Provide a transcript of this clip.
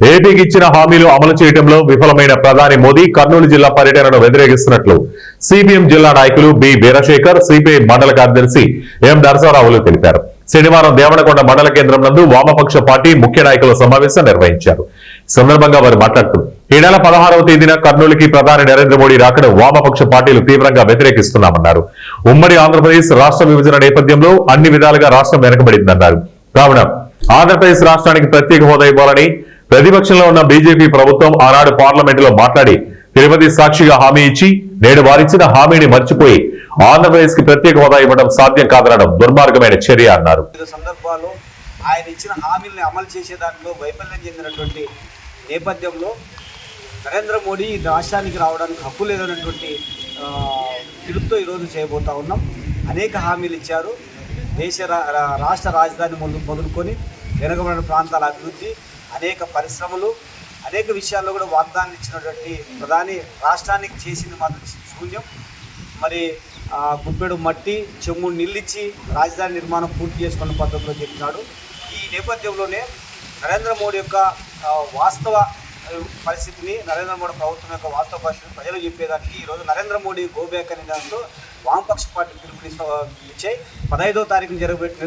ఏపీకి ఇచ్చిన హామీలు అమలు చేయడంలో విఫలమైన ప్రధాని మోదీ కర్నూలు జిల్లా పర్యటనను వ్యతిరేకిస్తున్నట్లు సిపిఎం జిల్లా నాయకులు బి వీరశేఖర్, సిపిఐ మండల కార్యదర్శి ఎం నరసరావులు తెలిపారు. శనివారం దేవనకొండ మండల కేంద్రం నందు వామపక్ష పార్టీ ముఖ్య నాయకుల సమావేశం నిర్వహించారు. ఈ సందర్భంగా వారు మాట్లాడుతూ ఈ నెల 16వ తేదీన కర్నూలుకి ప్రధాని నరేంద్ర మోడీ రాకను వామపక్ష పార్టీలు తీవ్రంగా వ్యతిరేకిస్తున్నామన్నారు. ఉమ్మడి ఆంధ్రప్రదేశ్ రాష్ట్ర విభజన నేపథ్యంలో అన్ని విధాలుగా రాష్ట్రం వెనకబడిందన్నారు. కావున ఆంధ్రప్రదేశ్ రాష్ట్రానికి ప్రత్యేక హోదా ఇవ్వాలని ప్రతిపక్షంలో ఉన్న బీజేపీ ప్రభుత్వం ఆనాడు పార్లమెంటులో మాట్లాడి తిరుపతి సాక్షిగా హామీ ఇచ్చి నేడు వారిచ్చిన హామీని మర్చిపోయి ఆంధ్రప్రదేశ్ కి ప్రత్యేక హోదా ఇవ్వడం సాధ్యం కాదనడం దుర్మార్గమైన చర్య అన్నారు. సందర్భాల్లో ఆయన ఇచ్చిన హామీలను అమలు చేసే దాంట్లో వైఫల్యం చెందినటువంటి నేపథ్యంలో నరేంద్ర మోడీ రాష్ట్రానికి రావడానికి హక్కు లేదన్నటువంటి పిలుపుతో ఈరోజు చేయబోతా ఉన్నాం. అనేక హామీలు ఇచ్చారు. రాష్ట్ర రాజధాని మొదలుకొని వెనుకబడిన ప్రాంతాల అభివృద్ధి, అనేక పరిశ్రమలు, అనేక విషయాల్లో కూడా వాగ్దానం ఇచ్చినటువంటి ప్రధాని రాష్ట్రానికి చేసింది మాత్రం శూన్యం. మరి గుప్పెడు మట్టి, చెమ్ముడు నిల్లిచ్చి రాజధాని నిర్మాణం పూర్తి చేసుకున్న పద్ధతిలో చెప్పినాడు. ఈ నేపథ్యంలోనే నరేంద్ర మోడీ యొక్క వాస్తవ పరిస్థితిని, నరేంద్ర మోడీ ప్రభుత్వం యొక్క వాస్తవ పరిస్థితిని ప్రజలు చెప్పేదానికి ఈరోజు నరేంద్ర మోడీ గోబ్యాక్ అనే దాంట్లో వామపక్ష పార్టీ పిలుపునిచ్చాయి. 15వ తారీఖున జరగబెట్టిన